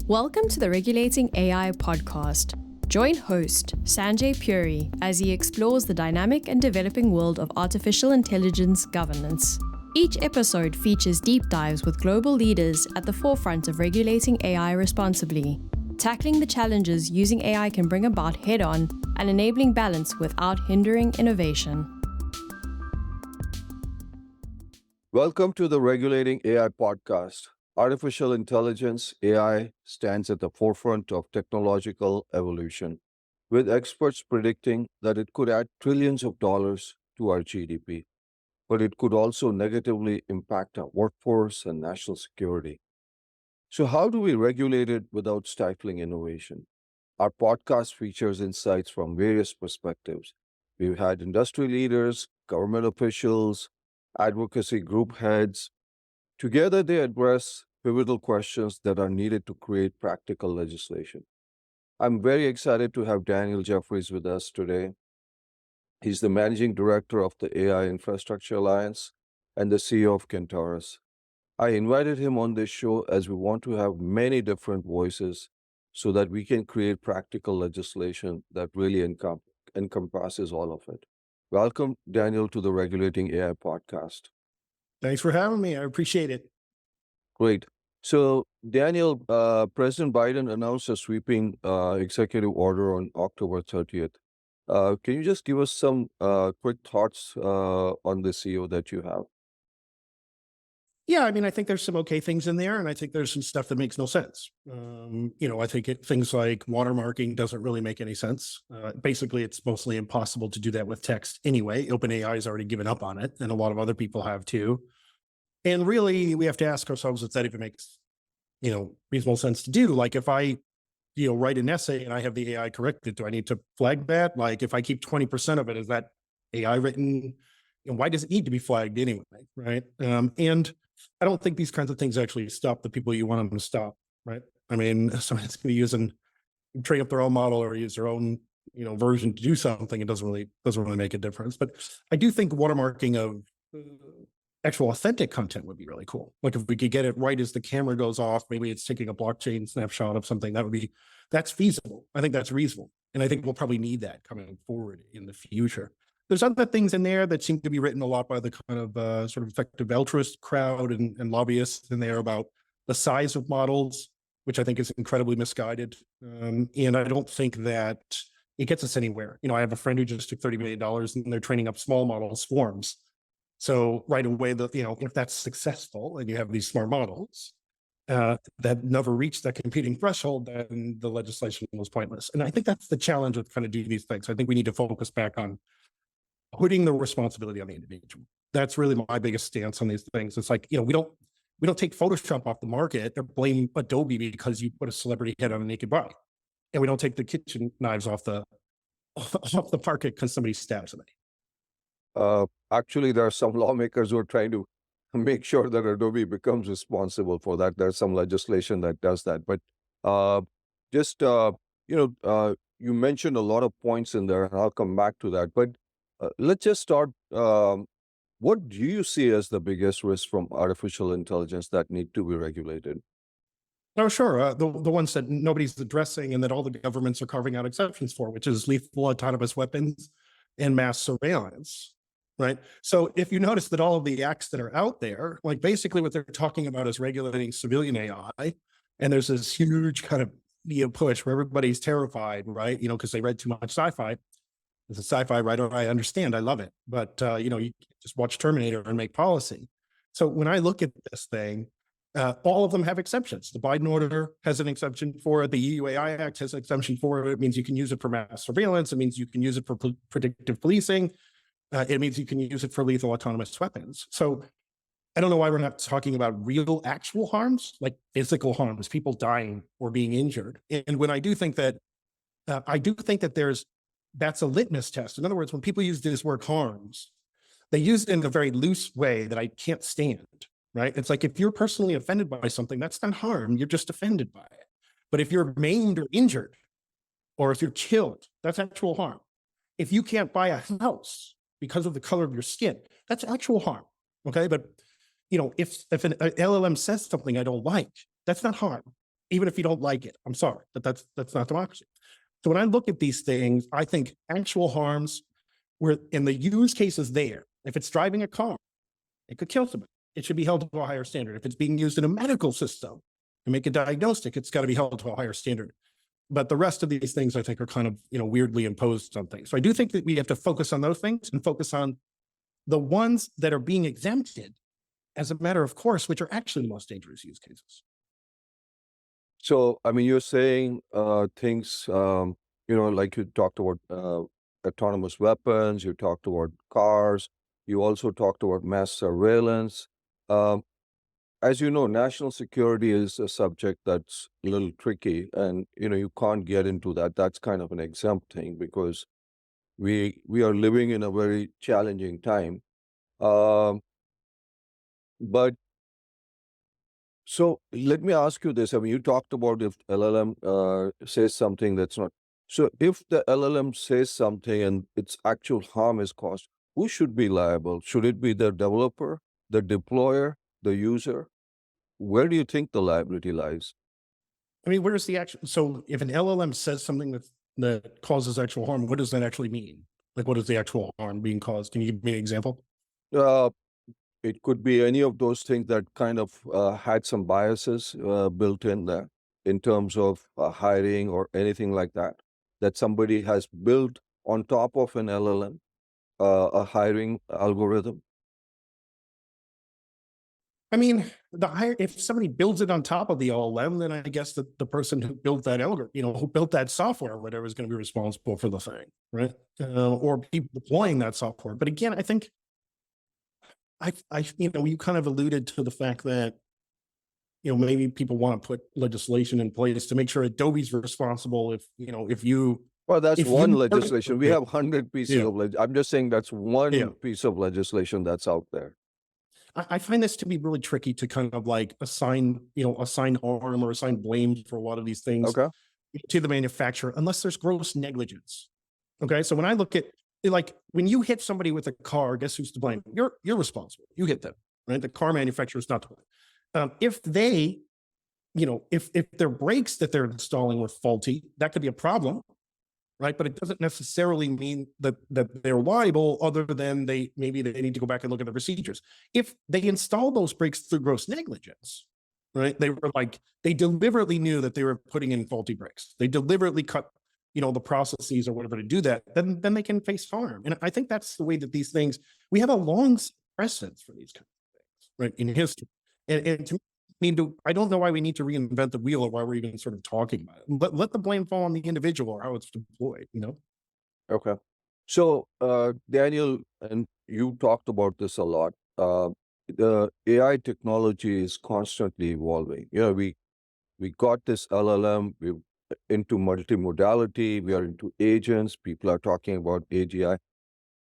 Welcome to the Regulating AI podcast. Join host Sanjay Puri as he explores the dynamic and developing world of artificial intelligence governance. Each episode features deep dives with global leaders at the forefront of regulating AI responsibly, tackling the challenges using AI can bring about head-on and enabling balance without hindering innovation. Welcome to the Regulating AI podcast. Artificial intelligence, AI, stands at the forefront of technological evolution, with experts predicting that it could add trillions of dollars to our GDP, but it could also negatively impact our workforce and national security. So, how do we regulate it without stifling innovation? Our podcast features insights from various perspectives. We've had industry leaders, government officials, advocacy group heads. Together, they address pivotal questions that are needed to create practical legislation. I'm very excited to have Daniel Jeffries with us today. He's the managing director of the AI Infrastructure Alliance and the CEO of Kentauros. I invited him on this show as we want to have many different voices so that we can create practical legislation that really encompasses all of it. Welcome, Daniel, to the Regulating AI podcast. Thanks for having me. I appreciate it. Great. So, Daniel, President Biden announced a sweeping executive order on October 30th. Can you just give us some quick thoughts on the CEO that you have? Yeah, I think there's some okay things in there, and I think there's some stuff that makes no sense. I think things like watermarking doesn't really make any sense. Basically, it's mostly impossible to do that with text anyway. OpenAI has already given up on it, and a lot of other people have too. And really, we have to ask ourselves if that even makes, reasonable sense to do. Like if I, write an essay and I have the AI corrected, do I need to flag that? Like if I keep 20% of it, is that AI written? Why does it need to be flagged anyway, right? And I don't think these kinds of things actually stop the people you want them to stop, right? Someone's going to be train up their own model or use their own, version to do something. It doesn't really make a difference. But I do think watermarking of actual authentic content would be really cool. Like if we could get it right as the camera goes off, maybe it's taking a blockchain snapshot of something, that's feasible. I think that's reasonable. And I think we'll probably need that coming forward in the future. There's other things in there that seem to be written a lot by the kind of sort of effective altruist crowd and lobbyists in there about the size of models, which I think is incredibly misguided. And I don't think that it gets us anywhere. I have a friend who just took $30 million and they're training up small model swarms. So right away, if that's successful and you have these smart models that never reach that competing threshold, then the legislation was pointless. And I think that's the challenge with kind of doing these things. I think we need to focus back on putting the responsibility on the individual. That's really my biggest stance on these things. It's like, we don't take Photoshop off the market or blame Adobe because you put a celebrity head on a naked body. And we don't take the kitchen knives off the market because somebody stabs somebody. Actually, there are some lawmakers who are trying to make sure that Adobe becomes responsible for that. There's some legislation that does that. But you mentioned a lot of points in there, and I'll come back to that. But let's just start. What do you see as the biggest risk from artificial intelligence that need to be regulated? Oh, sure. The ones that nobody's addressing and that all the governments are carving out exceptions for, which is lethal autonomous weapons and mass surveillance, right? So if you notice that all of the acts that are out there, like basically what they're talking about is regulating civilian AI. And there's this huge kind of push where everybody's terrified, right? Because they read too much sci-fi. It's a sci-fi writer. I understand. I love it. But, you just watch Terminator and make policy. So when I look at this thing, all of them have exceptions. The Biden order has an exception for it. The EU AI Act has an exemption for it. It means you can use it for mass surveillance. It means you can use it for predictive policing. It means you can use it for lethal autonomous weapons. So I don't know why we're not talking about real actual harms, like physical harms, people dying or being injured. And when I do think that, that's a litmus test. In other words, when people use this word harms, they use it in a very loose way that I can't stand, right? It's like if you're personally offended by something, that's not harm, you're just offended by it. But if you're maimed or injured, or if you're killed, that's actual harm. If you can't buy a house because of the color of your skin, that's actual harm, okay? But if an LLM says something I don't like, that's not harm. even if you don't like it. I'm sorry, but that's not democracy. So when I look at these things, I think actual harms where in the use cases there, if it's driving a car, it could kill somebody. It should be held to a higher standard. If it's being used in a medical system to make a diagnostic, it's got to be held to a higher standard. But the rest of these things, I think, are kind of, weirdly imposed on things. So I do think that we have to focus on those things and focus on the ones that are being exempted as a matter of course, which are actually the most dangerous use cases. So, I mean, you're saying things, like you talked about autonomous weapons, you talked about cars, you also talked about mass surveillance. Um, as you know, national security is a subject that's a little tricky, and you can't get into that. That's kind of an exempt thing because we are living in a very challenging time. Um, but So let me ask you this. I mean, you talked about if LLM says something that's not. So if the LLM says something and its actual harm is caused, who should be liable? Should it be the developer, the deployer, the user? Where do you think the liability lies? I mean, where's the action? So if an LLM says something that causes actual harm, what does that actually mean? Like, what is the actual harm being caused? Can you give me an example? Uh, it could be any of those things that kind of had some biases built in there in terms of hiring or anything like that, that somebody has built on top of an LLM, a hiring algorithm. I mean, if somebody builds it on top of the LLM, then I guess the person who built that algorithm, who built that software or whatever is going to be responsible for the thing, right? Or people deploying that software. But again, I think you kind of alluded to the fact that, maybe people want to put legislation in place to make sure Adobe's responsible if you. Well, that's If one you legislation. We have 100 pieces Yeah. of I'm just saying that's one Yeah. piece of legislation that's out there. I find this to be really tricky to kind of like assign harm or assign blame for a lot of these things Okay. to the manufacturer, unless there's gross negligence. Okay. So when I look at like when you hit somebody with a car, guess who's to blame? You're responsible. You hit them, right? The car manufacturer is not to blame. If they, if their brakes that they're installing were faulty, that could be a problem, right? But it doesn't necessarily mean that they're liable, other than maybe they need to go back and look at the procedures. If they install those brakes through gross negligence, right? They deliberately knew that they were putting in faulty brakes. They deliberately cut, the processes or whatever to do that. Then they can face harm. And I think that's the way that these things. We have a long precedence for these kinds of things, right, in history. And to I don't know why we need to reinvent the wheel or why we're even sort of talking about it. Let the blame fall on the individual or how it's deployed, Okay. So, Daniel, and you talked about this a lot. The AI technology is constantly evolving. We got this LLM, we're into multimodality, we are into agents, people are talking about AGI.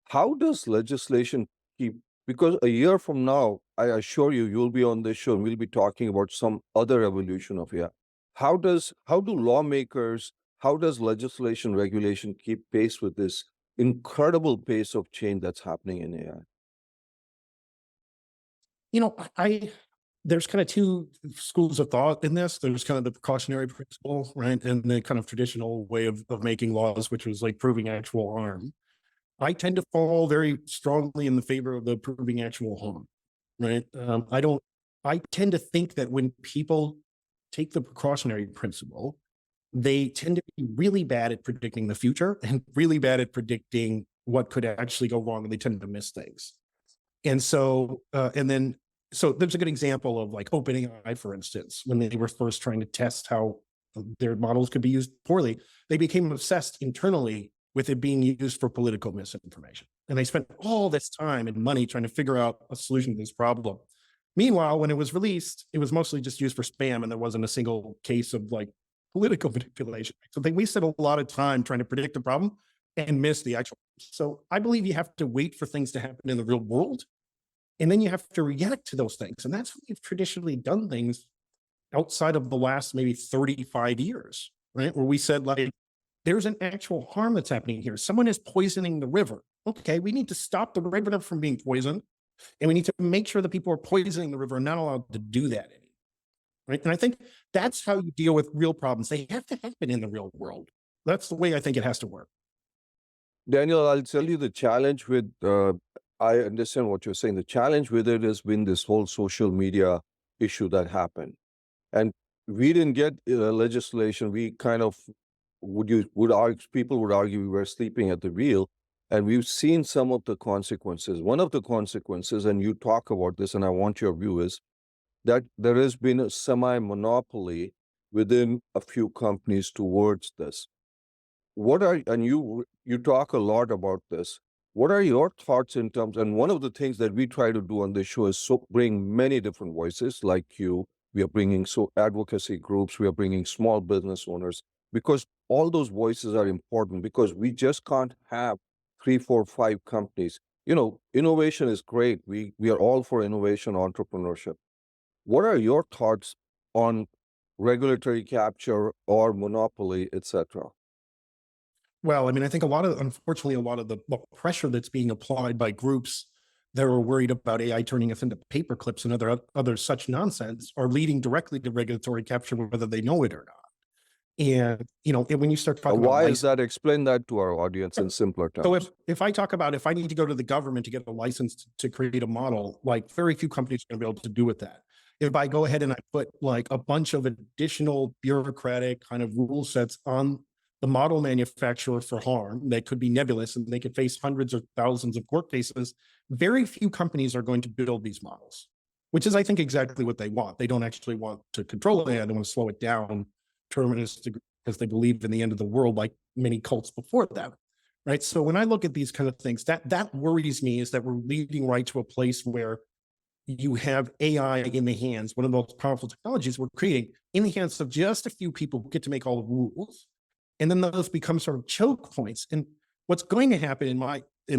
How does legislation keep, because a year from now, I assure you, you'll be on this show and we'll be talking about some other evolution of AI. How do lawmakers, how does legislation regulation keep pace with this incredible pace of change that's happening in AI? There's kind of two schools of thought in this. There's kind of the precautionary principle, right? And the kind of traditional way of making laws, which was like proving actual harm. I tend to fall very strongly in the favor of the proving actual harm, right? I tend to think that when people take the precautionary principle, they tend to be really bad at predicting the future and really bad at predicting what could actually go wrong, and they tend to miss things. And so, so there's a good example of like OpenAI, for instance, when they were first trying to test how their models could be used poorly, they became obsessed internally with it being used for political misinformation. And they spent all this time and money trying to figure out a solution to this problem. Meanwhile, when it was released, it was mostly just used for spam, and there wasn't a single case of like political manipulation. So they wasted a lot of time trying to predict the problem and missed the actual. So I believe you have to wait for things to happen in the real world, and then you have to react to those things. And that's how we've traditionally done things outside of the last maybe 35 years, right? Where we said, like, there's an actual harm that's happening here. Someone is poisoning the river. Okay, we need to stop the river from being poisoned, and we need to make sure that people are poisoning the river are not allowed to do that anymore. right? And I think that's how you deal with real problems. They have to happen in the real world. That's the way I think it has to work. Daniel, I'll tell you the challenge with, I understand what you're saying. The challenge with it has been this whole social media issue that happened. And we didn't get legislation. We kind of would argue, people would argue we were sleeping at the wheel. And we've seen some of the consequences. One of the consequences, and you talk about this, and I want your view, is that there has been a semi-monopoly within a few companies towards this. And you talk a lot about this. What are your thoughts in terms, and one of the things that we try to do on this show is bring many different voices like you. We are bringing advocacy groups, we are bringing small business owners, because all those voices are important, because we just can't have three, four, five companies. Innovation is great. We are all for innovation, entrepreneurship. What are your thoughts on regulatory capture or monopoly, etc.? Well, I mean, I think unfortunately, a lot of the pressure that's being applied by groups that are worried about AI turning us into paper clips and other such nonsense are leading directly to regulatory capture, whether they know it or not. And, when you start talking about why is that? Explain that to our audience in simpler terms. So if I talk about, if I need to go to the government to get a license to create a model, like very few companies are going to be able to do with that. If I go ahead and I put like a bunch of additional bureaucratic kind of rule sets on the model manufacturer for harm, that could be nebulous and they could face hundreds or thousands of court cases, very few companies are going to build these models, which is, I think, exactly what they want. They don't actually want to control AI. They want to slow it down, because they believe in the end of the world, like many cults before them. Right. So when I look at these kind of things, that worries me, is that we're leading right to a place where you have AI in the hands, one of the most powerful technologies we're creating, in the hands of just a few people who get to make all the rules. And then those become sort of choke points. And what's going to happen, in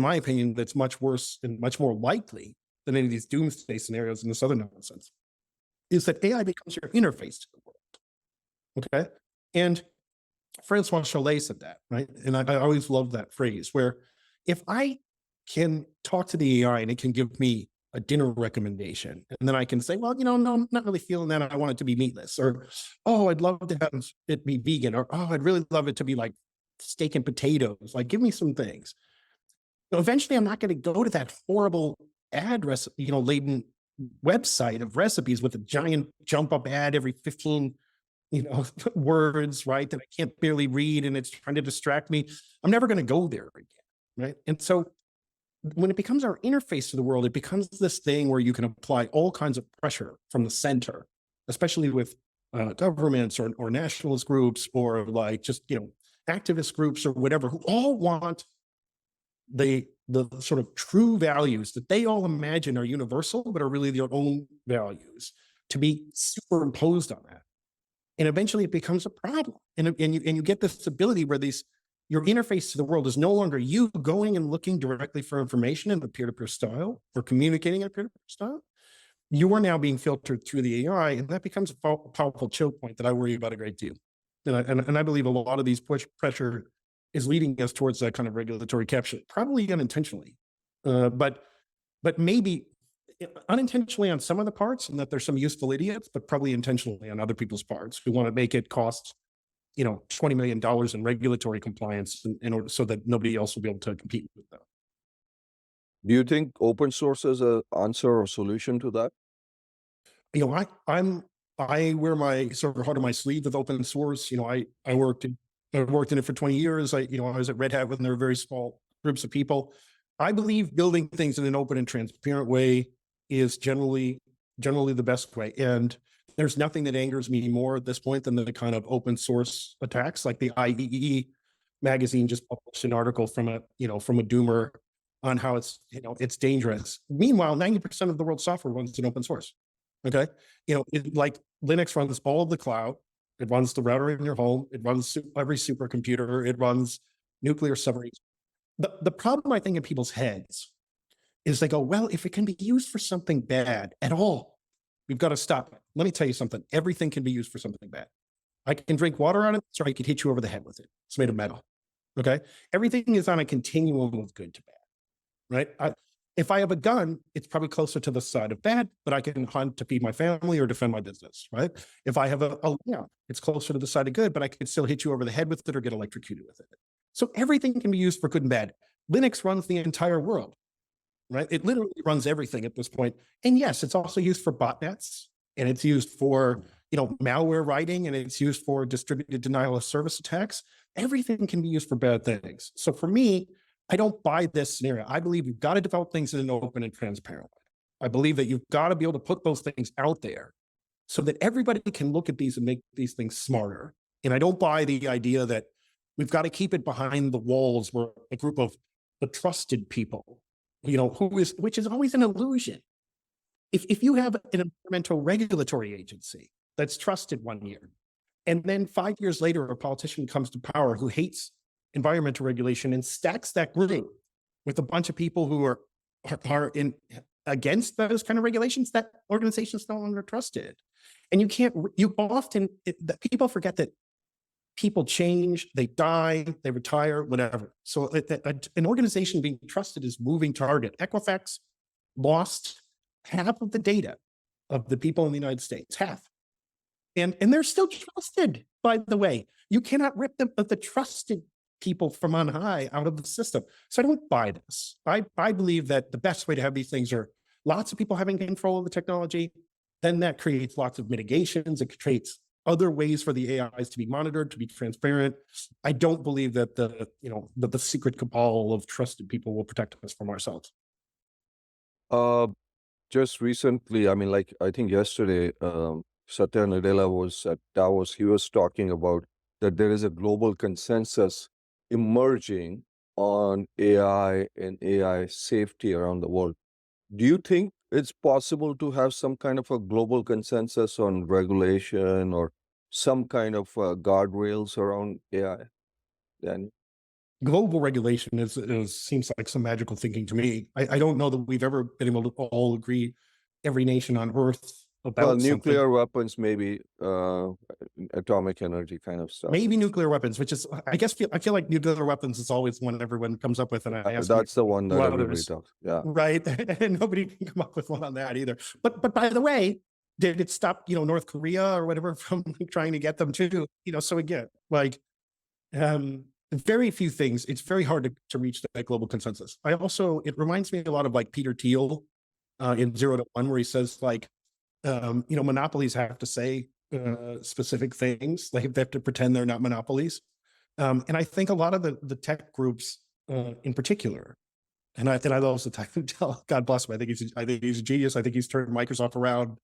my opinion, that's much worse and much more likely than any of these doomsday scenarios and this other nonsense, is that AI becomes your interface to the world. Okay. And Francois Chollet said that, right? And I always love that phrase, where if I can talk to the AI and it can give me a dinner recommendation, and then I can say, well, no, I'm not really feeling that. I want it to be meatless, or, oh, I'd love to have it be vegan, or, oh, I'd really love it to be like steak and potatoes. Like, give me some things. Eventually, I'm not going to go to that horrible address, laden website of recipes with a giant jump up ad every 15 words, right, that I can't barely read, and it's trying to distract me. I'm never going to go there again, right? And so when it becomes our interface to the world, it becomes this thing where you can apply all kinds of pressure from the center, especially with governments or nationalist groups, or like just, activist groups or whatever, who all want the sort of true values that they all imagine are universal, but are really their own values, to be superimposed on that. And eventually it becomes a problem. And you get this ability where your interface to the world is no longer you going and looking directly for information in a peer-to-peer style, or communicating in a peer-to-peer style. You are now being filtered through the AI, and that becomes a powerful choke point that I worry about a great deal. And I believe a lot of these pressure is leading us towards that kind of regulatory capture, probably unintentionally, but maybe unintentionally on some of the parts, and that there's some useful idiots, but probably intentionally on other people's parts who want to make it cost, $20 million in regulatory compliance in order, so that nobody else will be able to compete with them. Do you think open source is an answer or solution to that? I wear my sort of heart on my sleeve with open source. I worked in it for 20 years. I was at Red Hat when there were very small groups of people. I believe building things in an open and transparent way is generally the best way. And there's nothing that angers me more at this point than the kind of open source attacks. Like the IEEE magazine just published an article from a doomer on how it's dangerous. Meanwhile, 90% of the world's software runs in open source. Okay. Like Linux runs all of the cloud. It runs the router in your home. It runs every supercomputer. It runs nuclear submarines. The problem, I think, in people's heads is they go, well, if it can be used for something bad at all, we've got to stop it. Let me tell you something. Everything can be used for something bad. I can drink water on it, so I could hit you over the head with it. It's made of metal. Okay. Everything is on a continuum of good to bad. Right. If I have a gun, it's probably closer to the side of bad, but I can hunt to feed my family or defend my business, right? If I have a lamp, it's closer to the side of good, but I can still hit you over the head with it or get electrocuted with it. So everything can be used for good and bad. Linux runs the entire world, right? It literally runs everything at this point. And yes, it's also used for botnets, and it's used for, malware writing, and it's used for distributed denial of service attacks. Everything can be used for bad things. So for me, I don't buy this scenario. I believe you've got to develop things in an open and transparent way. I believe that you've got to be able to put those things out there so that everybody can look at these and make these things smarter. And I don't buy the idea that we've got to keep it behind the walls where a group of the trusted people, which is always an illusion. If you have an environmental regulatory agency that's trusted 1 year, and then 5 years later, a politician comes to power who hates environmental regulation and stacks that group with a bunch of people who are against those kind of regulations, that organization is no longer trusted. And people forget that people change, they die, they retire, whatever. So an organization being trusted is moving target. Equifax lost half of the data of the people in the United States, half. And they're still trusted, by the way. You cannot rip the trusted people from on high out of the system. So I don't buy this. I believe that the best way to have these things are lots of people having control of the technology. Then that creates lots of mitigations. It creates other ways for the AIs to be monitored, to be transparent. I don't believe that the secret cabal of trusted people will protect us from ourselves. Just recently, I think yesterday, Satya Nadella was at Davos. He was talking about that there is a global consensus emerging on AI and AI safety around the world. Do you think it's possible to have some kind of a global consensus on regulation or some kind of guardrails around AI? Daniel? Global regulation seems like some magical thinking to me. I don't know that we've ever been able to all agree, every nation on Earth, about nuclear something. weapons, maybe atomic energy kind of stuff. Maybe nuclear weapons, which is, I feel like nuclear weapons is always one everyone comes up with, and I ask that's the one that everybody talks. Yeah, right, and nobody can come up with one on that either. But by the way, did it stop North Korea or whatever from trying to get them to? So again, very few things. It's very hard to reach that global consensus. It reminds me a lot of Peter Thiel in 0 to 1, where he says monopolies have to say specific things. They have to pretend they're not monopolies. And I think a lot of the tech groups in particular, and I love the tech, God bless him. I think he's a genius. I think he's turned Microsoft around.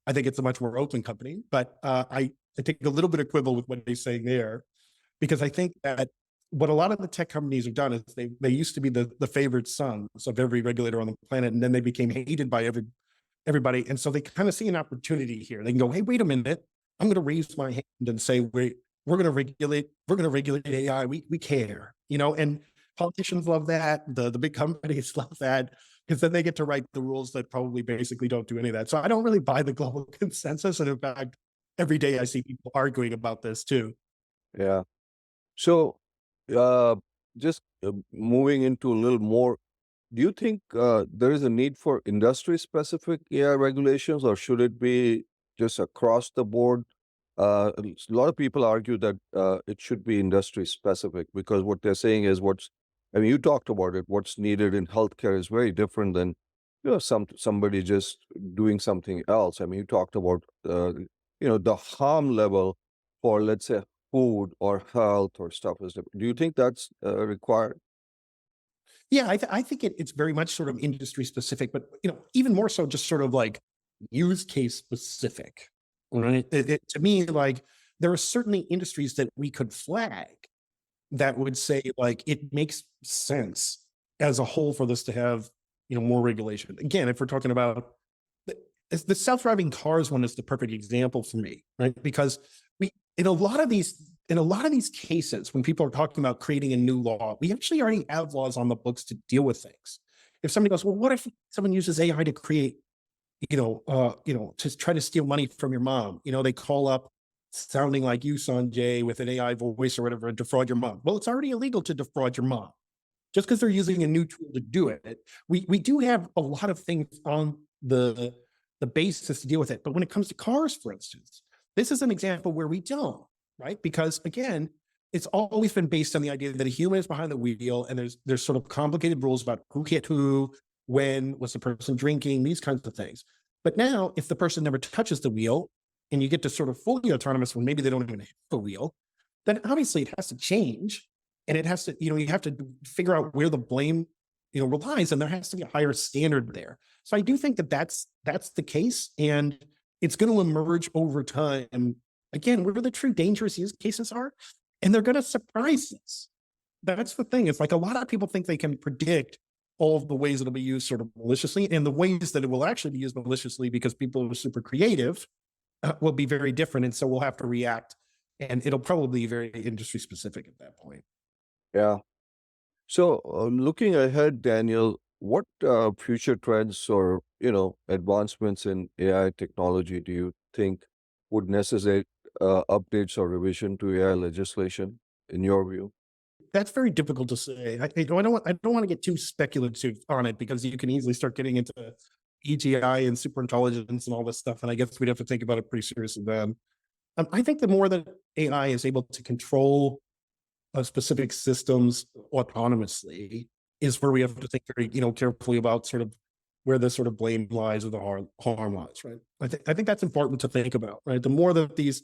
I think it's a much more open company, but I take a little bit of quibble with what he's saying there, because I think that what a lot of the tech companies have done is they used to be the favored sons of every regulator on the planet, and then they became hated by everybody. And so they kind of see an opportunity here. They can go, hey, wait a minute, I'm going to raise my hand and say, we're going to regulate AI. We care, and politicians love that. The big companies love that, because then they get to write the rules that probably basically don't do any of that. So I don't really buy the global consensus. And in fact, every day I see people arguing about this too. Yeah. So just moving into a little more, do you think there is a need for industry-specific AI regulations, or should it be just across the board? A lot of people argue that it should be industry-specific, because what they're saying is you talked about it, what's needed in healthcare is very different than somebody just doing something else. You talked about the harm level for, let's say, food or health or stuff is different. Do you think that's required? Yeah, I think it's very much sort of industry specific, but even more so just sort of use case specific, right? To me, there are certainly industries that we could flag that would say it makes sense as a whole for this to have more regulation. Again, if we're talking about the self-driving cars one is the perfect example for me, right? Because in a lot of these cases, when people are talking about creating a new law, we actually already have laws on the books to deal with things. If somebody goes, well, what if someone uses AI to create, to try to steal money from your mom? They call up sounding like you, Sanjay, with an AI voice or whatever, and defraud your mom. Well, it's already illegal to defraud your mom. just because they're using a new tool to do it. We do have a lot of things on the basis to deal with it. But when it comes to cars, for instance, this is an example where we don't, right? Because again, it's always been based on the idea that a human is behind the wheel, and there's sort of complicated rules about who hit who, when, was the person drinking, these kinds of things. But now, if the person never touches the wheel, and you get to sort of fully autonomous when maybe they don't even hit the wheel, then obviously it has to change, and it has to, you have to figure out where the blame, relies, and there has to be a higher standard there. So I do think that that's the case, and it's going to emerge over time. Again, where the true dangerous use cases are, and they're going to surprise us. That's the thing. It's like a lot of people think they can predict all of the ways it'll be used sort of maliciously, and the ways that it will actually be used maliciously because people are super creative will be very different. And so we'll have to react, and it'll probably be very industry specific at that point. Yeah. So, looking ahead, Daniel, what future trends or advancements in AI technology do you think would necessitate updates or revision to AI legislation, in your view? That's very difficult to say. I don't want to get too speculative on it, because you can easily start getting into EGI and superintelligence and all this stuff. And I guess we'd have to think about it pretty seriously then. I think the more that AI is able to control specific systems autonomously is where we have to think very, carefully about sort of where the sort of blame lies or the harm lies, right? I think that's important to think about, right? The more that these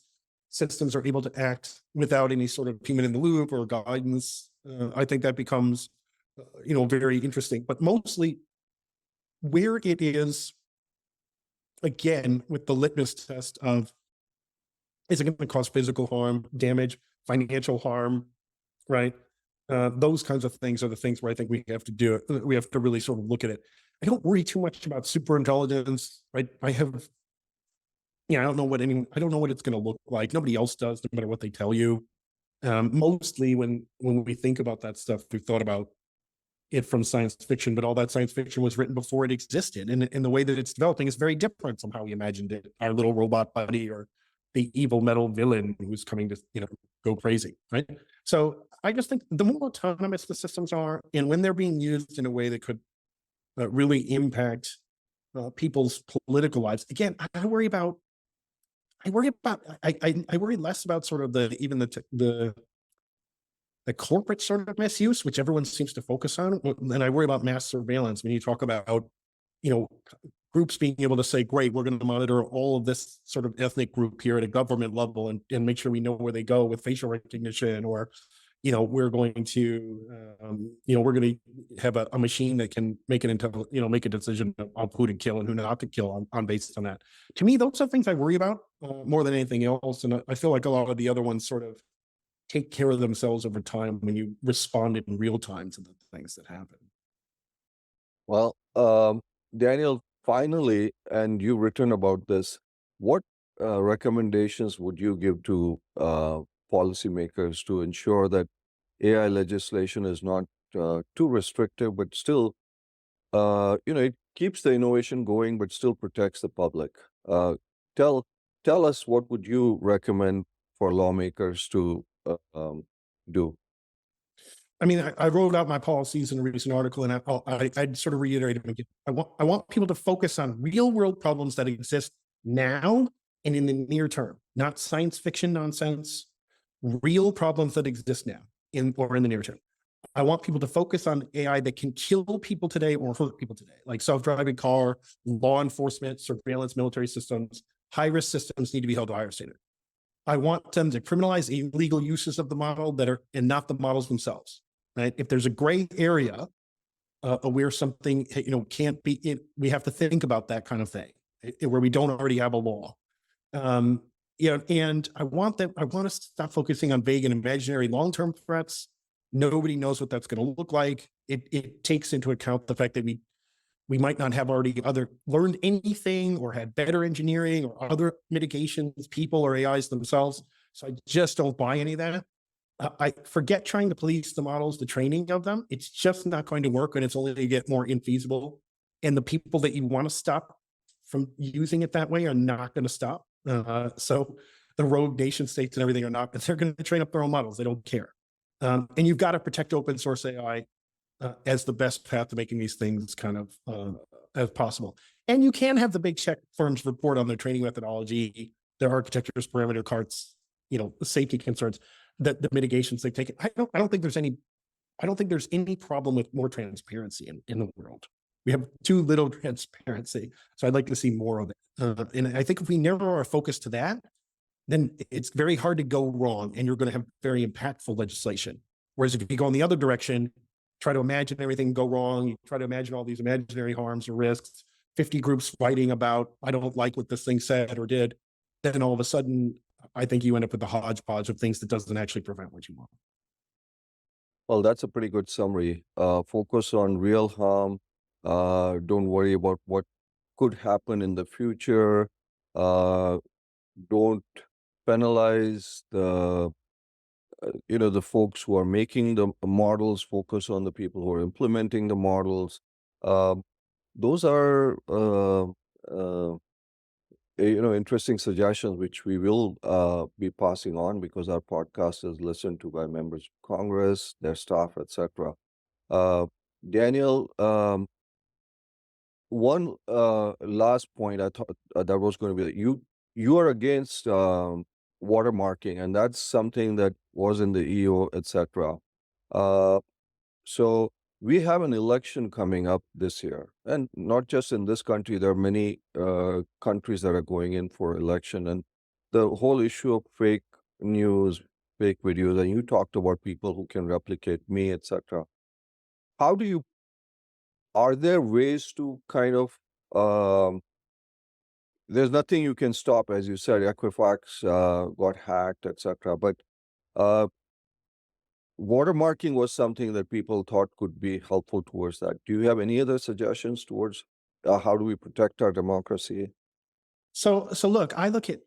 systems are able to act without any sort of human in the loop or guidance, I think that becomes, very interesting. But mostly where it is, again, with the litmus test of, is it going to cause physical harm, damage, financial harm, right? Those kinds of things are the things where I think we have to do it. We have to really sort of look at it. I don't worry too much about superintelligence, right? I don't know what it's going to look like. Nobody else does, no matter what they tell you. Mostly when we think about that stuff, we've thought about it from science fiction, but all that science fiction was written before it existed. And the way that it's developing is very different from how we imagined it. Our little robot buddy, or the evil metal villain who's coming to, go crazy, right? So I just think the more autonomous the systems are, and when they're being used in a way that could really impact people's political lives. Again, I worry less about sort of the corporate sort of misuse, which everyone seems to focus on. And I worry about mass surveillance when you talk about, groups being able to say, great, we're going to monitor all of this sort of ethnic group here at a government level and make sure we know where they go with facial recognition, or, we're going to have a machine that can make a decision on who to kill and who not to kill on basis on that. To me, those are things I worry about more than anything else. And I feel like a lot of the other ones sort of take care of themselves over time when you respond in real time to the things that happen. Well, Daniel, finally, and you've written about this, what recommendations would you give to policymakers to ensure that AI legislation is not too restrictive, but still, it keeps the innovation going, but still protects the public? Tell us, what would you recommend for lawmakers to do? I mean, I wrote out my policies in a recent article, and I'd sort of reiterate them again. I want people to focus on real world problems that exist now and in the near term, not science fiction nonsense, real problems that exist now in the near term. I want people to focus on AI that can kill people today or hurt people today, like self-driving car, law enforcement, surveillance, military systems. High-risk systems need to be held to a higher standard. I want them to criminalize illegal uses of the model and not the models themselves. Right? If there's a gray area where something can't be, we have to think about that kind of thing, where we don't already have a law. And I want to stop focusing on vague and imaginary long-term threats. Nobody knows what that's going to look like. It takes into account the fact that we might not have already learned anything or had better engineering or other mitigations, people or AIs themselves. So I just don't buy any of that. I forget trying to police the models, the training of them. It's just not going to work, and it's only to get more infeasible. And the people that you want to stop from using it that way are not going to stop. So the rogue nation states and everything are not, but they're going to train up their own models. They don't care. And you've got to protect open source AI. as the best path to making these things kind of as possible. And you can have the big check firms report on their training methodology, their architectures, parameter carts, the safety concerns, that the mitigations they've taken. I don't think there's any problem with more transparency in the world. We have too little transparency. So I'd like to see more of it. And I think if we narrow our focus to that, then it's very hard to go wrong, and you're going to have very impactful legislation. Whereas if you go in the other direction, try to imagine everything go wrong, you try to imagine all these imaginary harms or risks, 50 groups fighting about, I don't like what this thing said or did, then all of a sudden, I think you end up with a hodgepodge of things that doesn't actually prevent what you want. Well, that's a pretty good summary. Focus on real harm. Don't worry about what could happen in the future. Don't penalize the folks who are making the models. Focus on the people who are implementing the models. Those are interesting suggestions, which we will be passing on, because our podcast is listened to by members of Congress, their staff, etc. Daniel, one last point I thought that was going to be that you are against watermarking, and that's something that was in the EO, etc. So we have an election coming up this year, and not just in this country. There are many countries that are going in for election, and the whole issue of fake news, fake videos, and you talked about people who can replicate me, etc. Are there ways to kind of, there's nothing you can stop, as you said, Equifax got hacked, etc. But watermarking was something that people thought could be helpful towards that. Do you have any other suggestions towards how do we protect our democracy? So look, I look at,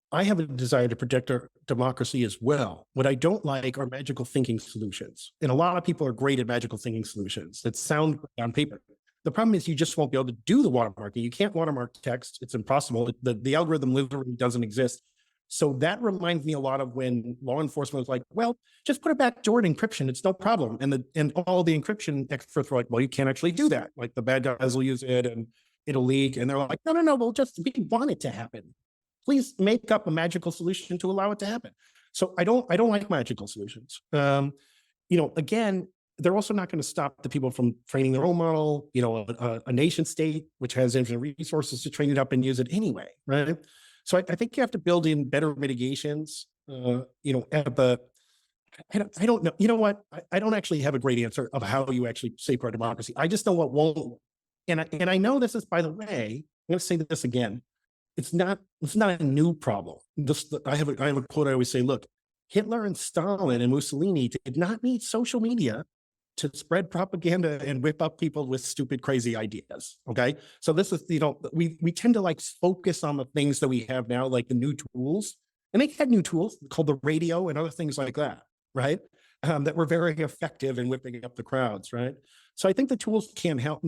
I have a desire to protect our democracy as well. What I don't like are magical thinking solutions. And a lot of people are great at magical thinking solutions that sound great on paper. The problem is you just won't be able to do the watermarking. You can't watermark text. It's impossible. The algorithm literally doesn't exist. So that reminds me a lot of when law enforcement was like, well, just put a backdoor encryption. It's no problem. And all the encryption experts were like, well, you can't actually do that. Like the bad guys will use it and it'll leak. And they're like, no, we want it to happen. Please make up a magical solution to allow it to happen. So I don't like magical solutions. Again, they're also not going to stop the people from training their own model. A nation state, which has infinite resources to train it up and use it anyway, right? So I think you have to build in better mitigations. I don't know. You know what? I don't actually have a great answer of how you actually safeguard democracy. I just know what won't. And I know this is, by the way, I'm going to say this again. It's not a new problem. I have a quote I always say, look, Hitler and Stalin and Mussolini did not need social media to spread propaganda and whip up people with stupid, crazy ideas. Okay. So this is, we tend to focus on the things that we have now, like the new tools, and they had new tools called the radio and other things like that. Right. That were very effective in whipping up the crowds. Right. So I think the tools can help,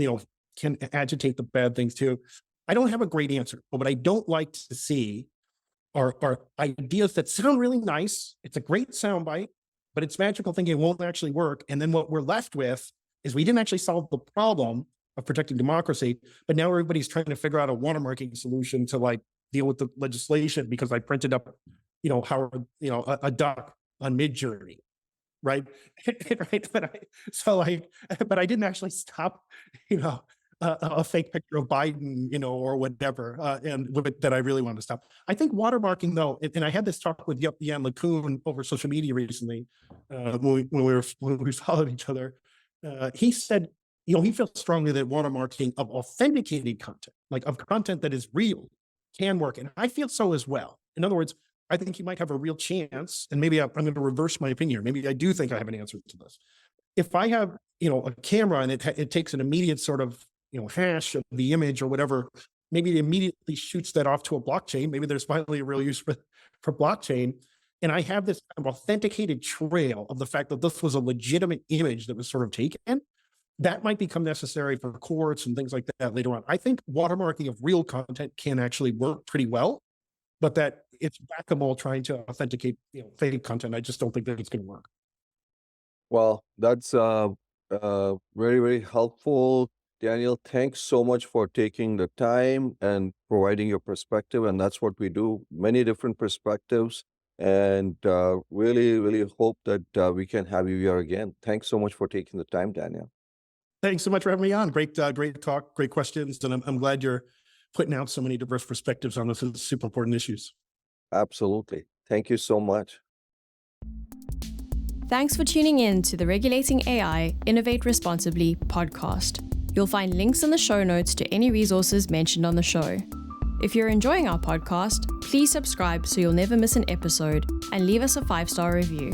can agitate the bad things too. I don't have a great answer, but what I don't like to see are ideas that sound really nice. It's a great soundbite, but it's magical thinking won't actually work. And then what we're left with is we didn't actually solve the problem of protecting democracy, but now everybody's trying to figure out a watermarking solution to deal with the legislation because I printed up, a duck on Midjourney, right? Right. But I didn't actually stop, a fake picture of Biden, or whatever, that I really wanted to stop. I think watermarking, though, and I had this talk with Jan LeCun over social media recently, when we followed each other. He said, he feels strongly that watermarking of authenticated content, like of content that is real, can work, and I feel so as well. In other words, I think you might have a real chance, and maybe I'm going to reverse my opinion. Maybe I do think I have an answer to this. If I have, a camera and it takes an immediate sort of hash of the image or whatever, maybe it immediately shoots that off to a blockchain. Maybe there's finally a real use for blockchain. And I have this kind of authenticated trail of the fact that this was a legitimate image that was sort of taken. That might become necessary for courts and things like that later on. I think watermarking of real content can actually work pretty well, but that it's whack-a-mole trying to authenticate fake content. I just don't think that it's going to work. Well, that's Very, very helpful. Daniel, thanks so much for taking the time and providing your perspective. And that's what we do, many different perspectives. And really, really hope that we can have you here again. Thanks so much for taking the time, Daniel. Thanks so much for having me on. Great talk, great questions. And I'm glad you're putting out so many diverse perspectives on this super important issues. Absolutely. Thank you so much. Thanks for tuning in to the Regulating AI Innovate Responsibly podcast. You'll find links in the show notes to any resources mentioned on the show. If you're enjoying our podcast, please subscribe so you'll never miss an episode and leave us a 5-star review.